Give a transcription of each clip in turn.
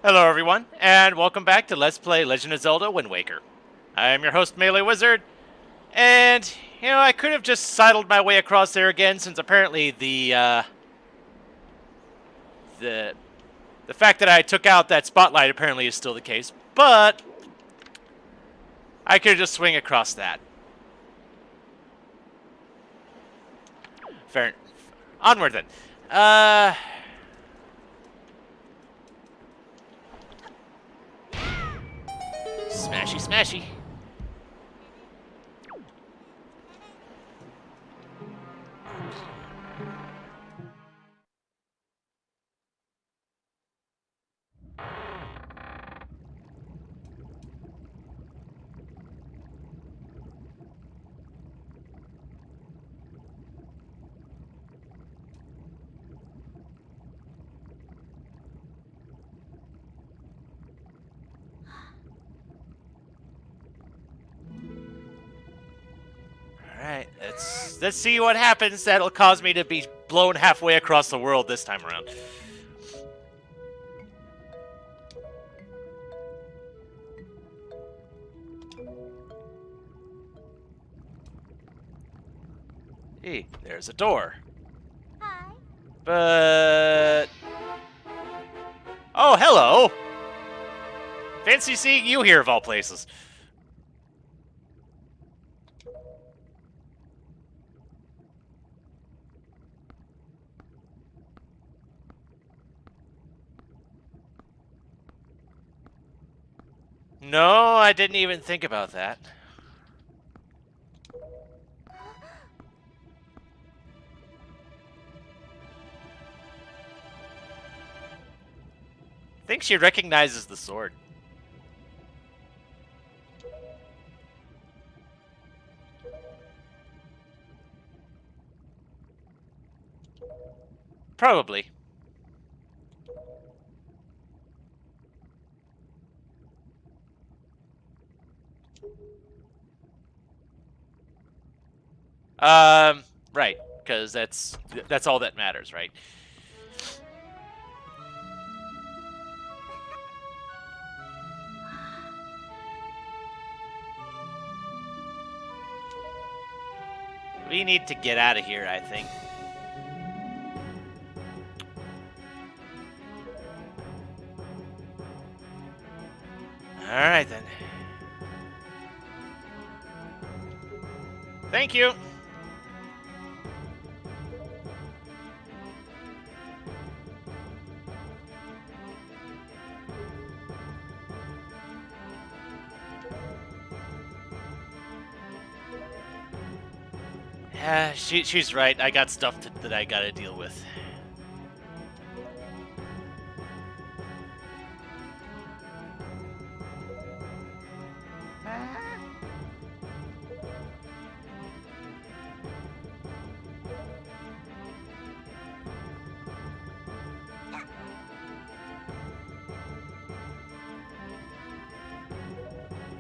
Hello everyone, and welcome back to Let's Play Legend of Zelda Wind Waker. I am your host, MeleeWizard, and, I could have just sidled my way across there again, since apparently the fact that I took out that spotlight apparently is still the case, but I could just swing across that. Fair. Onward then. Smashy, smashy. Alright, let's see what happens that'll cause me to be blown halfway across the world this time around. Hey, there's a door. Hi. But... Oh, hello! Fancy seeing you here, of all places. No, I didn't even think about that. I think she recognizes the sword. Probably. Right, because that's all that matters, right? We need to get out of here, I think. Alright then. Thank you! Yeah, she's right. I got stuff that I gotta deal with.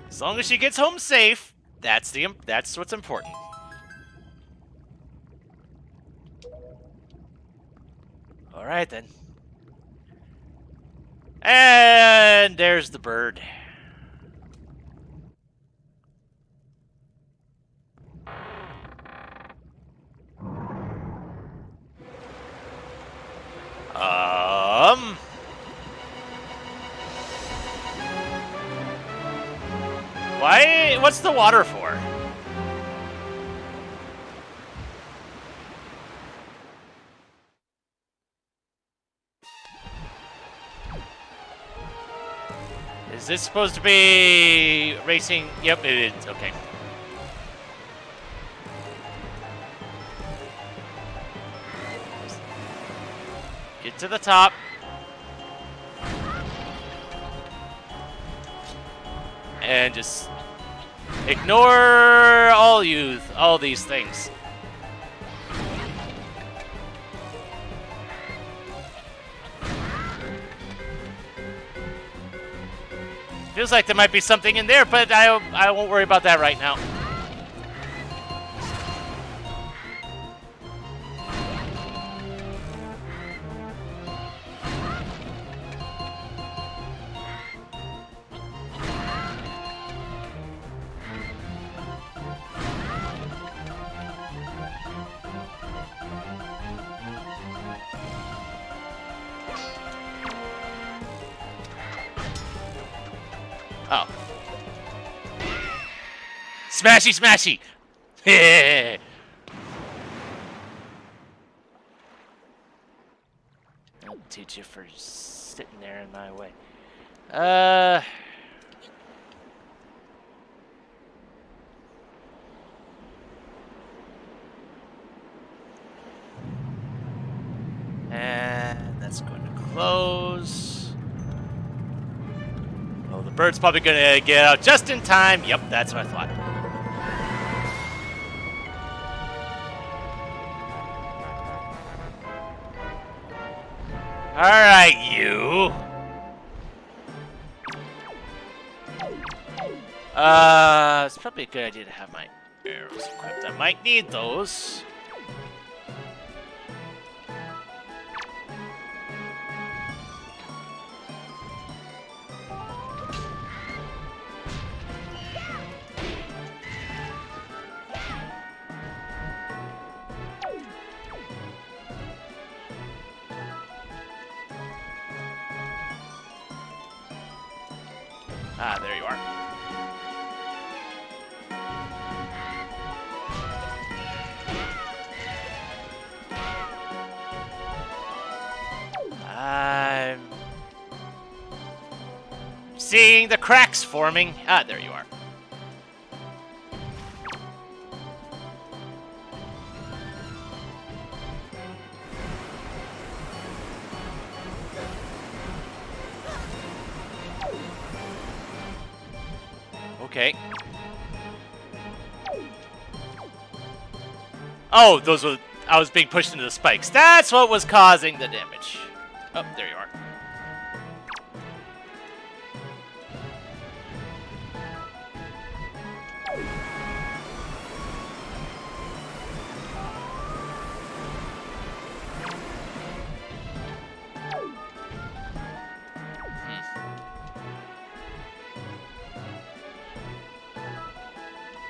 As long as she gets home safe, that's what's important. All right then. And there's the bird. Why? What's the water for? Is this supposed to be racing? Yep, it is. Okay. Get to the top. And just ignore all these things. Feels like there might be something in there, but I won't worry about that right now. Oh. Smashy, smashy! I'll teach you for sitting there in my way. And that's going to close. Oh, the bird's probably going to get out just in time. Yep, that's what I thought. All right, you. It's probably a good idea to have my arrows equipped. I might need those. Ah, there you are. I'm seeing the cracks forming. Ah, there you are. Okay. Oh, those were... I was being pushed into the spikes. That's what was causing the damage. Oh, there you are.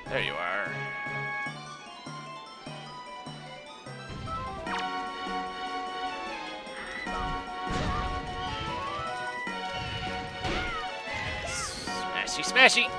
There you are. Smashy, smashy.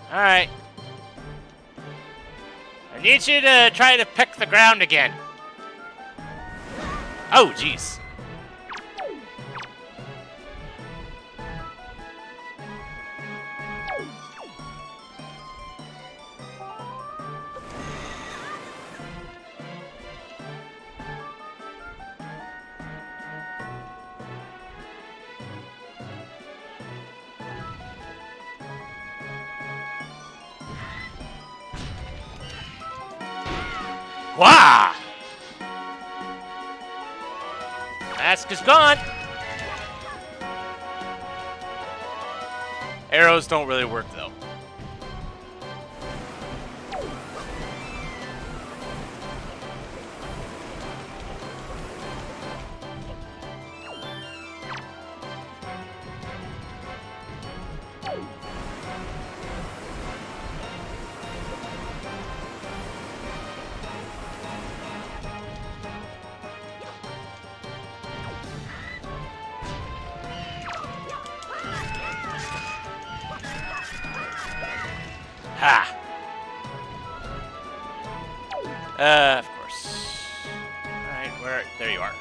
Alright. I need you to try to pick the ground again. Oh, jeez. Wah! Mask is gone. Arrows don't really work though. Ha! Of course. Alright, where... There you are.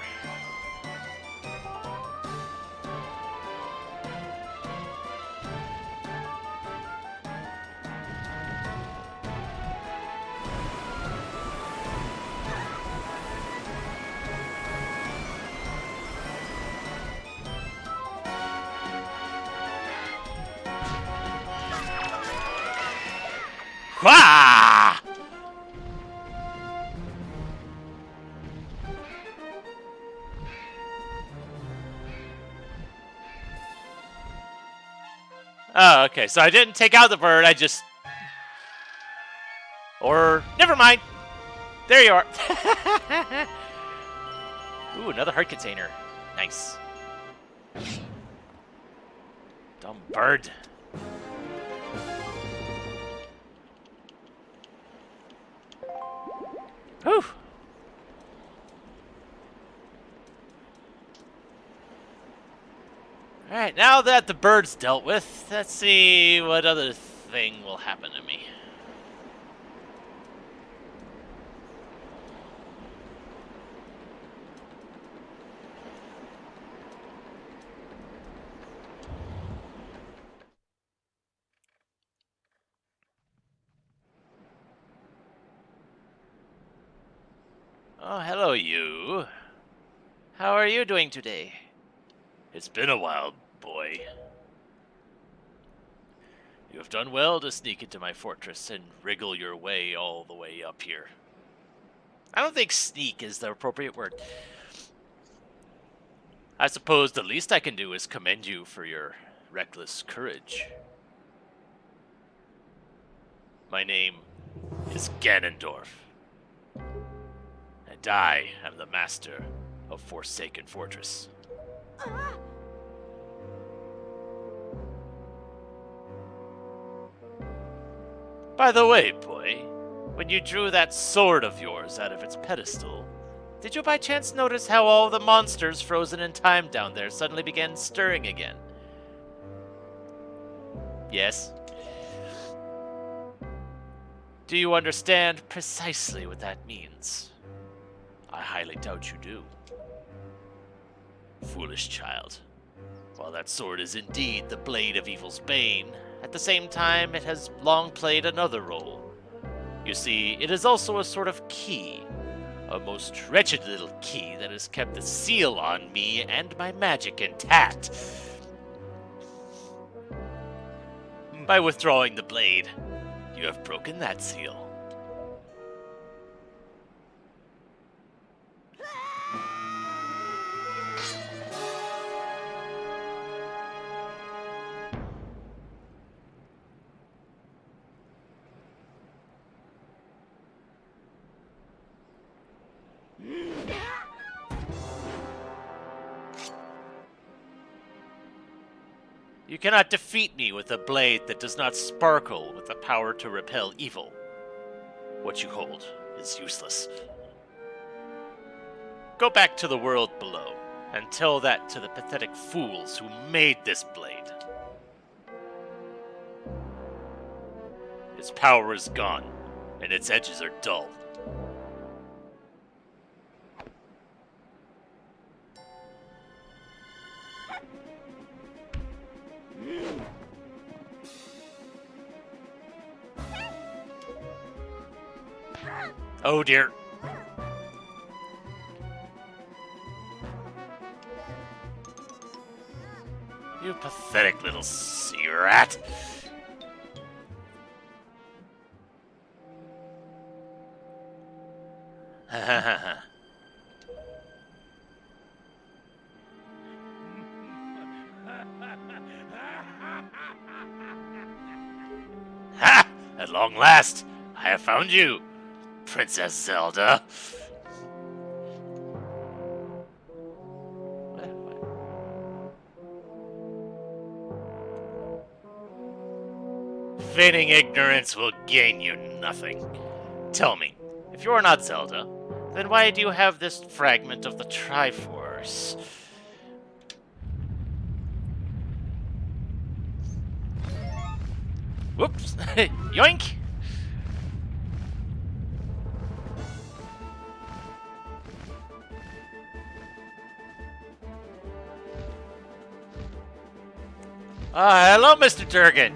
Wah! Oh, okay. So I didn't take out the bird. I just... Or... Never mind. There you are. Ooh, another heart container. Nice. Dumb bird. Whew. Alright, now that the bird's dealt with, let's see what other thing will happen to me. Oh, hello, you. How are you doing today? It's been a while, boy. You have done well to sneak into my fortress and wriggle your way all the way up here. I don't think sneak is the appropriate word. I suppose the least I can do is commend you for your reckless courage. My name is Ganondorf, and I am the master of Forsaken Fortress. By the way, boy, when you drew that sword of yours out of its pedestal, did you by chance notice how all the monsters frozen in time down there suddenly began stirring again? Yes. Do you understand precisely what that means? I highly doubt you do. Foolish child. While that sword is indeed the blade of evil's bane, at the same time it has long played another role. You see, it is also a sort of key, a most wretched little key that has kept the seal on me and my magic intact. By withdrawing the blade, you have broken that seal. You cannot defeat me with a blade that does not sparkle with the power to repel evil. What you hold is useless. Go back to the world below and tell that to the pathetic fools who made this blade. Its power is gone, and its edges are dull. Oh dear. You pathetic little sea rat. Ha! At long last, I have found you, Princess Zelda. Feigning ignorance will gain you nothing. Tell me, if you are not Zelda, then why do you have this fragment of the Triforce? Whoops! Yoink! Hello, Mr. Durgan.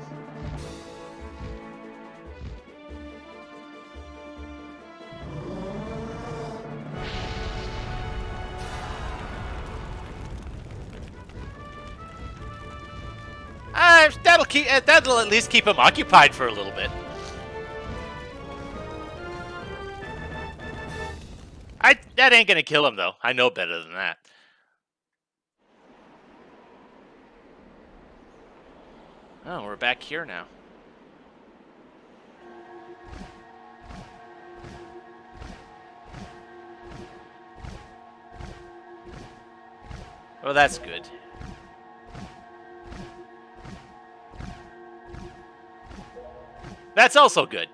That'll at least keep him occupied for a little bit. That ain't gonna kill him though. I know better than that. Oh, we're back here now. Well, that's good. That's also good.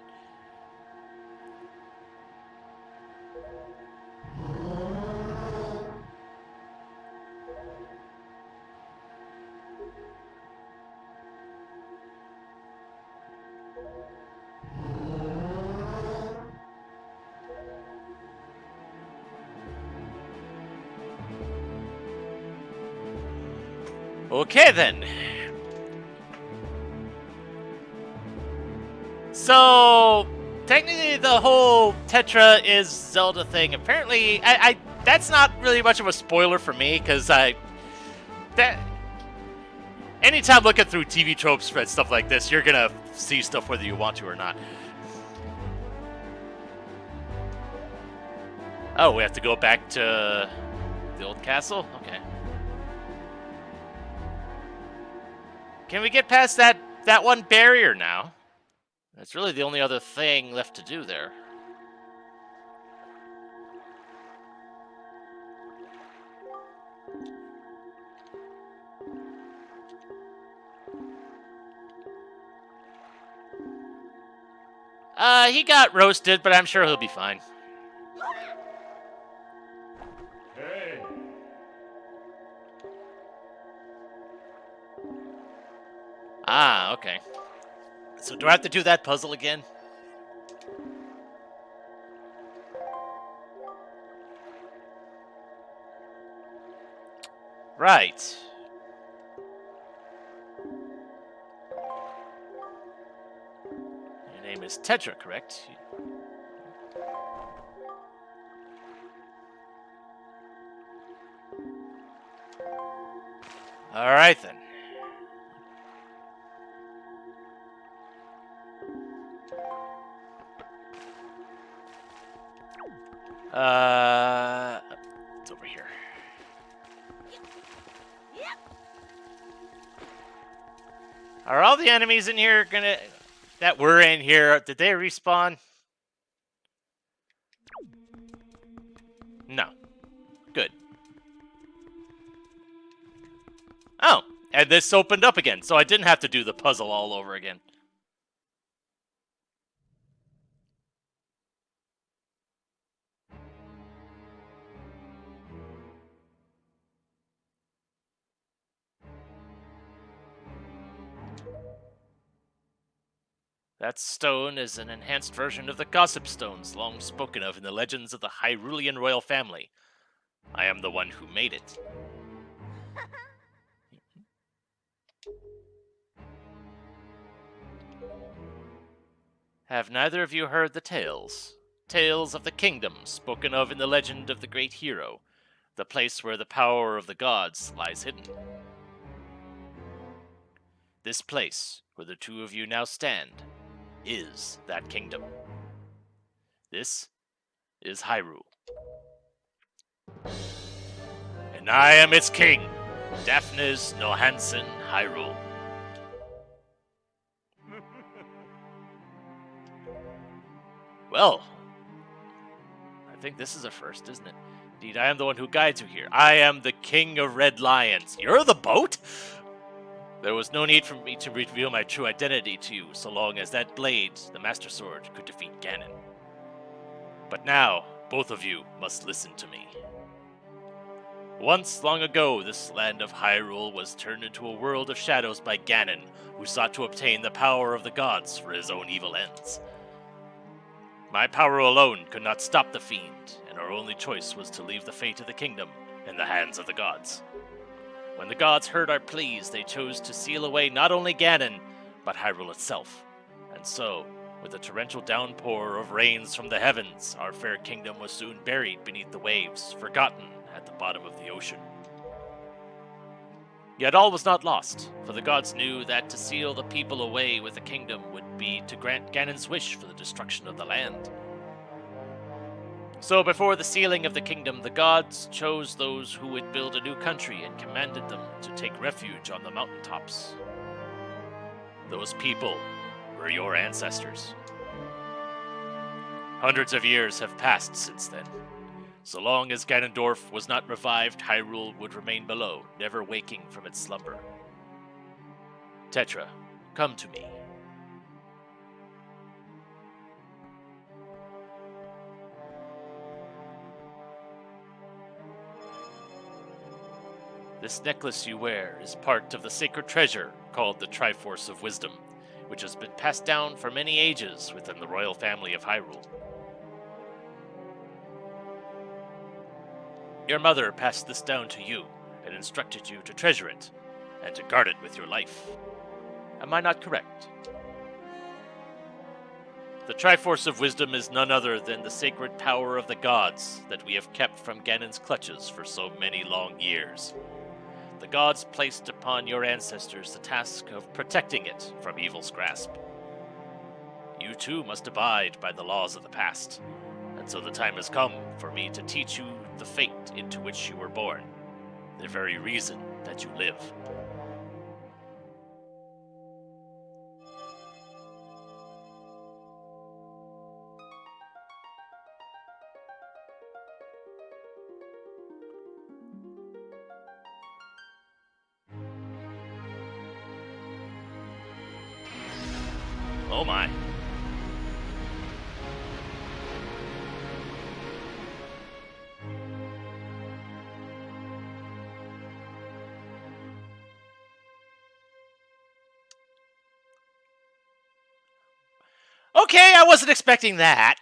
Okay, then. So, technically, the whole Tetra is Zelda thing. Apparently, I that's not really much of a spoiler for me, because anytime looking through TV tropes and stuff like this, you're gonna see stuff whether you want to or not. Oh, we have to go back to the old castle? Okay. Can we get past that one barrier now? That's really the only other thing left to do there. He got roasted, but I'm sure he'll be fine. Hey. Ah, okay. So do I have to do that puzzle again? Right. Your name is Tetra, correct? All right, then. It's over here. Are all the enemies in here that were in here, did they respawn? No. Good. Oh, and this opened up again, so I didn't have to do the puzzle all over again. That stone is an enhanced version of the gossip stones long spoken of in the legends of the Hyrulean royal family. I am the one who made it. Have neither of you heard the tales? Tales of the kingdom spoken of in the legend of the great hero, the place where the power of the gods lies hidden. This place, where the two of you now stand, is that kingdom. This is Hyrule. And I am its king, Daphnis Nohansen Hyrule. Well, I think this is a first, isn't it? Indeed, I am the one who guides you here. I am the king of Red Lions. You're the boat? There was no need for me to reveal my true identity to you, so long as that blade, the Master Sword, could defeat Ganon. But now, both of you must listen to me. Once, long ago, this land of Hyrule was turned into a world of shadows by Ganon, who sought to obtain the power of the gods for his own evil ends. My power alone could not stop the fiend, and our only choice was to leave the fate of the kingdom in the hands of the gods. When the gods heard our pleas, they chose to seal away not only Ganon, but Hyrule itself. And so, with a torrential downpour of rains from the heavens, our fair kingdom was soon buried beneath the waves, forgotten at the bottom of the ocean. Yet all was not lost, for the gods knew that to seal the people away with the kingdom would be to grant Ganon's wish for the destruction of the land. So before the sealing of the kingdom, the gods chose those who would build a new country and commanded them to take refuge on the mountaintops. Those people were your ancestors. Hundreds of years have passed since then. So long as Ganondorf was not revived, Hyrule would remain below, never waking from its slumber. Tetra, come to me. This necklace you wear is part of the sacred treasure called the Triforce of Wisdom, which has been passed down for many ages within the royal family of Hyrule. Your mother passed this down to you and instructed you to treasure it and to guard it with your life. Am I not correct? The Triforce of Wisdom is none other than the sacred power of the gods that we have kept from Ganon's clutches for so many long years. The gods placed upon your ancestors the task of protecting it from evil's grasp. You too must abide by the laws of the past, and so the time has come for me to teach you the fate into which you were born, the very reason that you live. Oh my. Okay, I wasn't expecting that.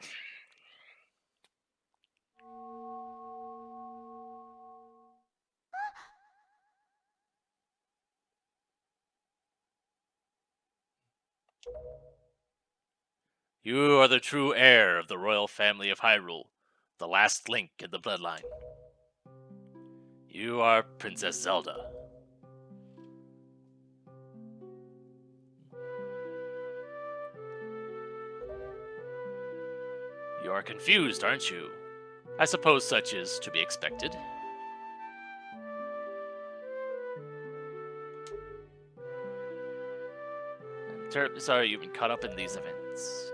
You are the true heir of the royal family of Hyrule, the last link in the bloodline. You are Princess Zelda. You are confused, aren't you? I suppose such is to be expected. I'm terribly sorry you've been caught up in these events.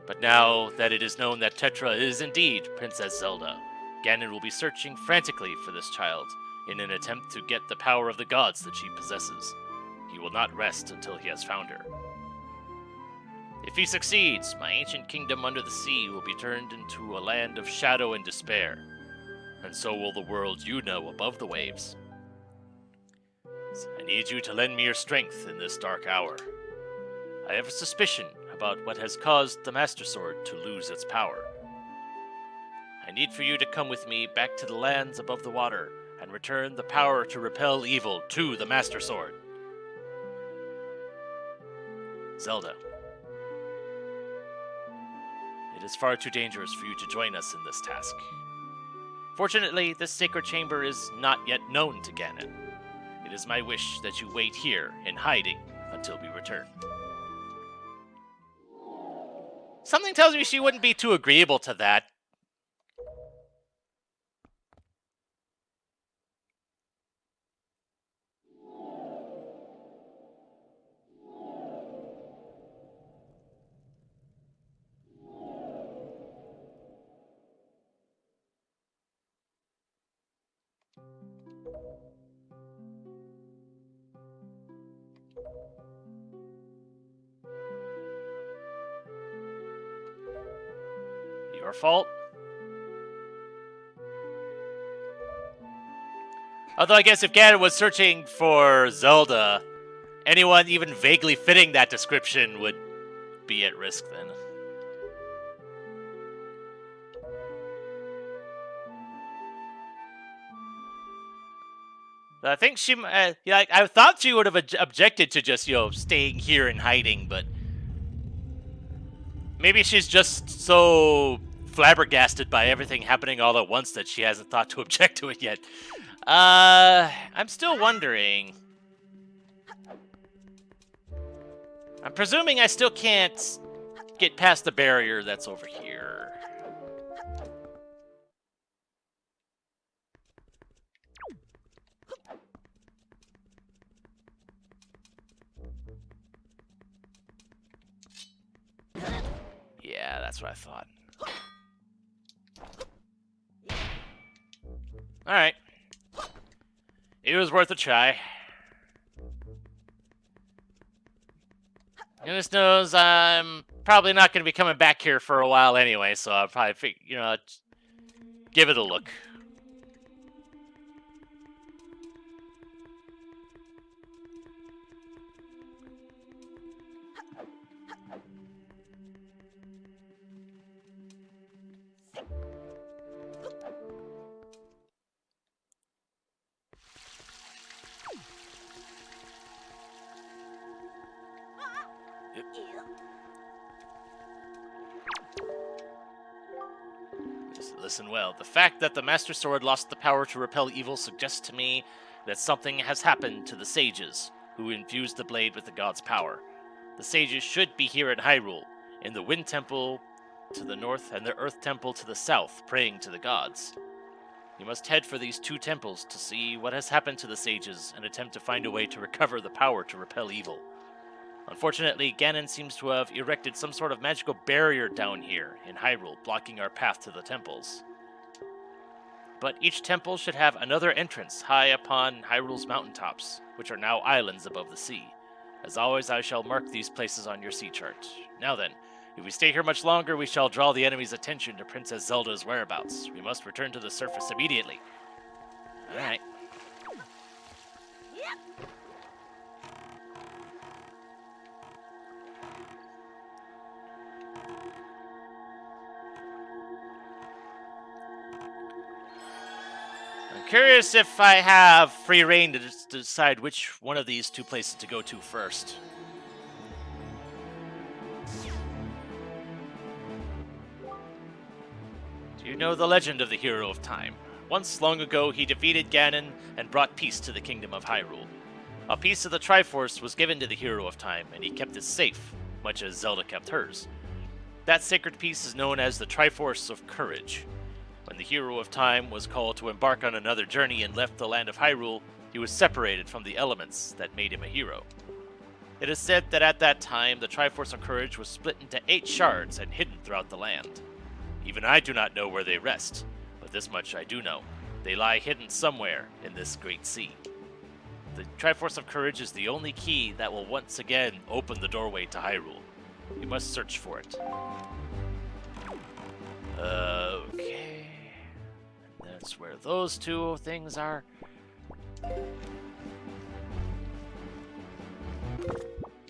But now that it is known that Tetra is indeed Princess Zelda, Ganon will be searching frantically for this child in an attempt to get the power of the gods that she possesses. He will not rest until he has found her. If he succeeds, my ancient kingdom under the sea will be turned into a land of shadow and despair, and so will the world you know above the waves. I need you to lend me your strength in this dark hour. I have a suspicion about what has caused the Master Sword to lose its power. I need for you to come with me back to the lands above the water and return the power to repel evil to the Master Sword. Zelda. It is far too dangerous for you to join us in this task. Fortunately, this sacred chamber is not yet known to Ganon. It is my wish that you wait here in hiding until we return. Something tells me she wouldn't be too agreeable to that. Your fault. Although I guess if Ganon was searching for Zelda, anyone even vaguely fitting that description would be at risk then. I think she, I thought she would have objected to just, staying here and hiding, but maybe she's just so flabbergasted by everything happening all at once that she hasn't thought to object to it yet. I'm still wondering. I'm presuming I still can't get past the barrier that's over here. Yeah, that's what I thought. Alright. It was worth a try. Goodness knows I'm probably not going to be coming back here for a while anyway, so I'll probably, give it a look. Listen well. The fact that the Master Sword lost the power to repel evil suggests to me that something has happened to the sages, who infused the blade with the god's power. The sages should be here in Hyrule, in the Wind Temple to the north and the Earth Temple to the south, praying to the gods. You must head for these two temples to see what has happened to the sages and attempt to find a way to recover the power to repel evil. Unfortunately, Ganon seems to have erected some sort of magical barrier down here in Hyrule, blocking our path to the temples. But each temple should have another entrance high upon Hyrule's mountaintops, which are now islands above the sea. As always, I shall mark these places on your sea chart. Now then, if we stay here much longer, we shall draw the enemy's attention to Princess Zelda's whereabouts. We must return to the surface immediately. Alright. I'm curious if I have free reign to decide which one of these two places to go to first. Do you know the legend of the Hero of Time? Once, long ago, he defeated Ganon and brought peace to the kingdom of Hyrule. A piece of the Triforce was given to the Hero of Time, and he kept it safe, much as Zelda kept hers. That sacred piece is known as the Triforce of Courage. When the Hero of Time was called to embark on another journey and left the land of Hyrule, he was separated from the elements that made him a hero. It is said that at that time, the Triforce of Courage was split into 8 shards and hidden throughout the land. Even I do not know where they rest, but this much I do know. They lie hidden somewhere in this great sea. The Triforce of Courage is the only key that will once again open the doorway to Hyrule. You must search for it. Okay. And that's where those two things are.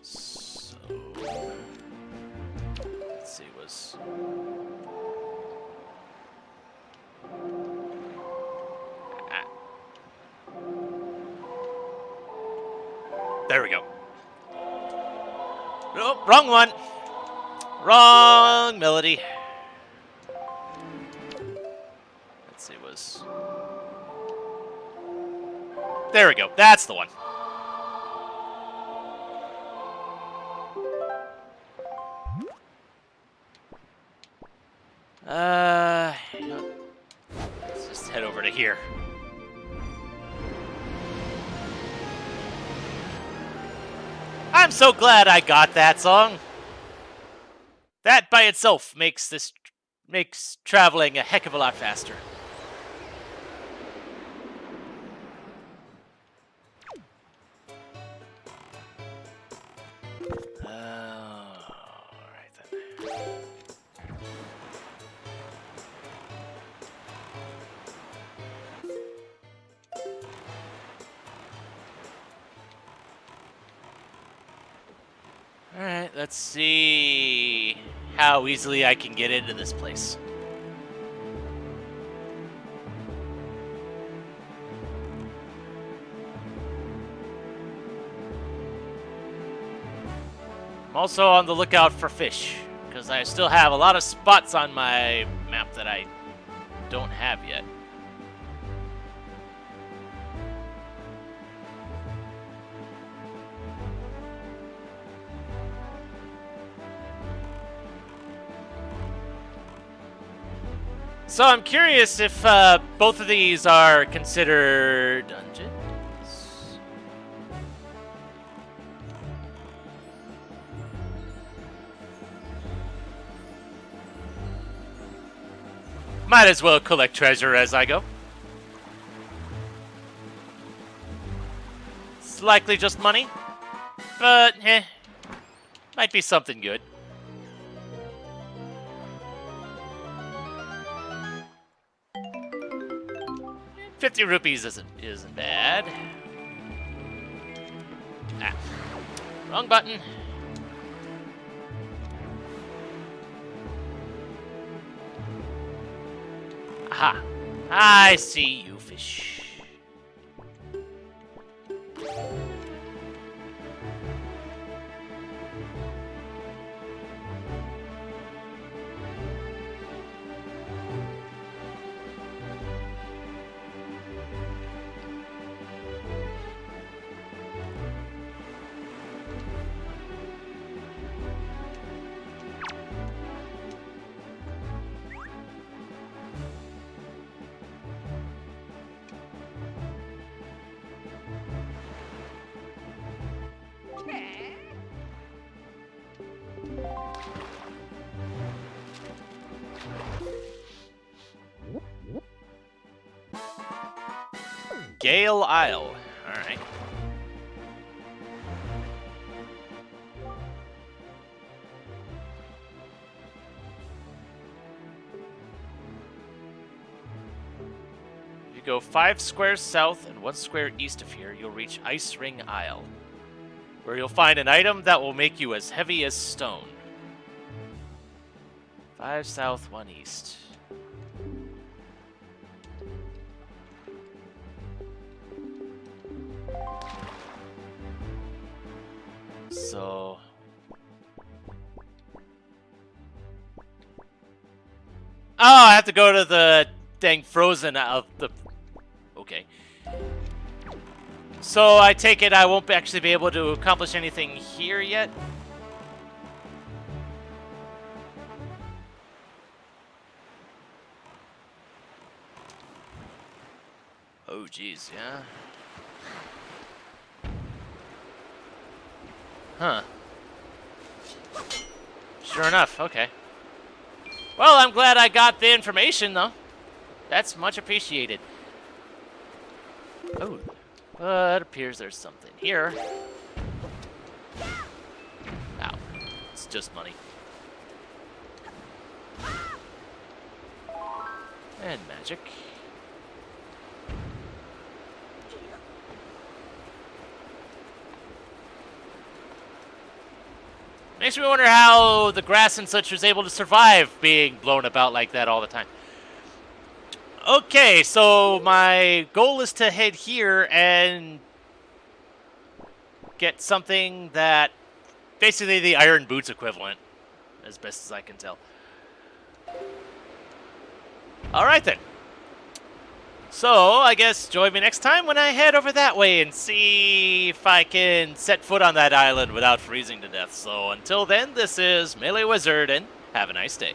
So... let's see, was... there we go. Oh, wrong one. Wrong melody. Let's see, was... there we go. That's the one. Let's just head over to here. I'm so glad I got that song. That by itself makes traveling a heck of a lot faster. Alright then. Alright, let's see how easily I can get into this place. I'm also on the lookout for fish, because I still have a lot of spots on my map that I don't have yet. So I'm curious if both of these are considered dungeons. Might as well collect treasure as I go. likely just money. But, might be something good. ₹50 isn't bad. Ah, wrong button. Aha, I see you, fish. Gale Isle. Alright. If you go 5 squares south and 1 square east of here, you'll reach Ice Ring Isle, where you'll find an item that will make you as heavy as stone. 5 south, 1 east. So... Oh, I have to go to the dang frozen of the... Okay. So I take it I won't actually be able to accomplish anything here yet? Oh, geez, yeah. Huh. Sure enough, okay. Well, I'm glad I got the information, though. That's much appreciated. Oh, it appears there's something here. Ow. It's just money. And magic. Makes me wonder how the grass and such was able to survive being blown about like that all the time. Okay, so my goal is to head here and get something that... basically the Iron Boots equivalent, as best as I can tell. Alright then. So, I guess join me next time when I head over that way and see if I can set foot on that island without freezing to death. So, until then, this is MeleeWizard, and have a nice day.